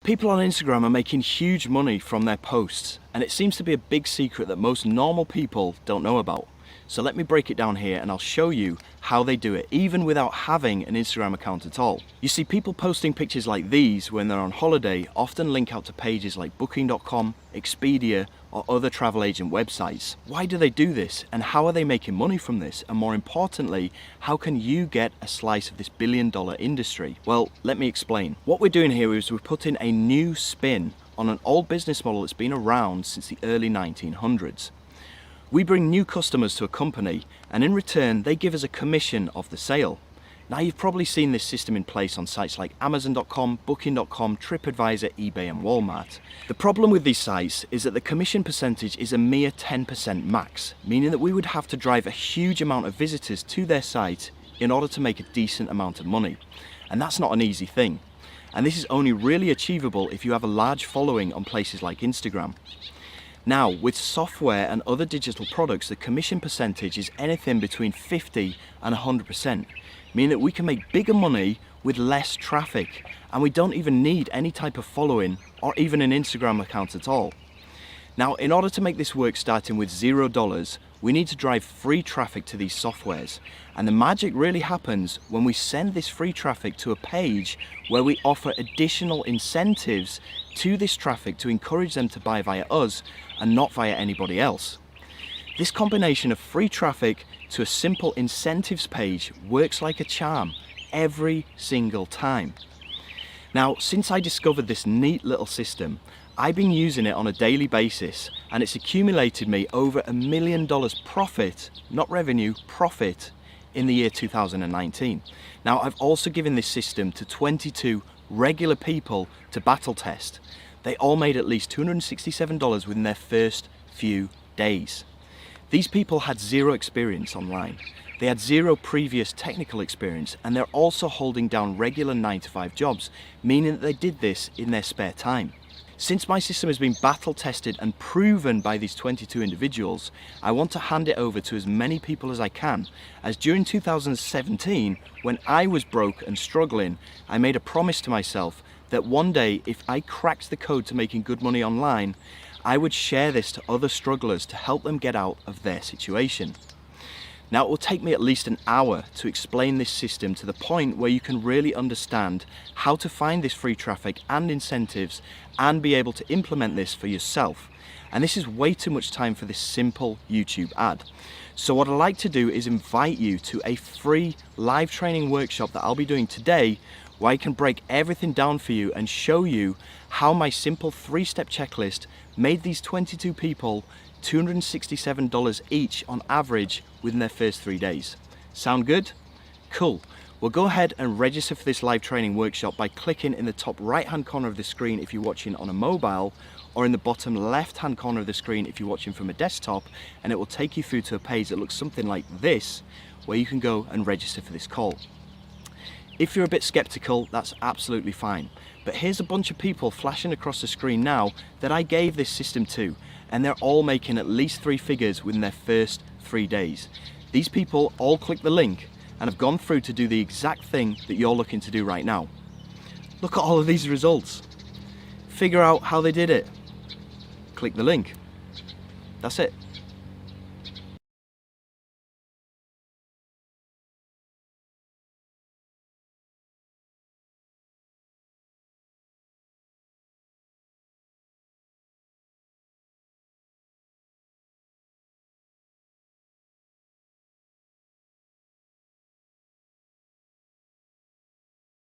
People on Instagram are making huge money from their posts, and it seems to be a big secret that most normal people don't know about. So let me break it down here and I'll show you how they do it, even without having an Instagram account at all. You see, people posting pictures like these when they're on holiday often link out to pages like booking.com, Expedia, or other travel agent websites. Why do they do this, and how are they making money from this? And more importantly, how can you get a slice of this billion-dollar industry? Well, let me explain. What we're doing here is we're putting a new spin on an old business model that's been around since the early 1900s. We bring new customers to a company, and in return they give us a commission of the sale. Now, you've probably seen this system in place on sites like Amazon.com, Booking.com, TripAdvisor, eBay and Walmart. The problem with these sites is that the commission percentage is a mere 10% max, meaning that we would have to drive a huge amount of visitors to their site in order to make a decent amount of money. And that's not an easy thing. And this is only really achievable if you have a large following on places like Instagram. Now, with software and other digital products, the commission percentage is anything between 50 and 100%, meaning that we can make bigger money with less traffic, and we don't even need any type of following or even an Instagram account at all. Now, in order to make this work starting with $0, we need to drive free traffic to these softwares. And the magic really happens when we send this free traffic to a page where we offer additional incentives to this traffic to encourage them to buy via us and not via anybody else. This combination of free traffic to a simple incentives page works like a charm every single time. Now, since I discovered this neat little system, I've been using it on a daily basis, and it's accumulated me over $1 million profit, not revenue, profit, in the year 2019. Now, I've also given this system to 22 regular people to battle test. They all made at least $267 within their first few days. These people had zero experience online. They had zero previous technical experience, and they're also holding down regular 9-to-5 jobs, meaning that they did this in their spare time. Since my system has been battle tested and proven by these 22 individuals, I want to hand it over to as many people as I can, as during 2017, when I was broke and struggling, I made a promise to myself that one day, if I cracked the code to making good money online, I would share this to other strugglers to help them get out of their situation. Now, it will take me at least an hour to explain this system to the point where you can really understand how to find this free traffic and incentives and be able to implement this for yourself. And this is way too much time for this simple YouTube ad. So what I'd like to do is invite you to a free live training workshop that I'll be doing today, where I can break everything down for you and show you how my simple 3-step checklist made these 22 people $267 each on average within their first 3 days. Sound good? Cool. Well, go ahead and register for this live training workshop by clicking in the top right hand corner of the screen if you're watching on a mobile, or in the bottom left hand corner of the screen if you're watching from a desktop, and it will take you through to a page that looks something like this, where you can go and register for this call. If you're a bit skeptical, that's absolutely fine. But here's a bunch of people flashing across the screen now that I gave this system to, and they're all making at least 3 figures within their first 3 days. These people all clicked the link and have gone through to do the exact thing that you're looking to do right now. Look at all of these results. Figure out how they did it. Click the link. That's it.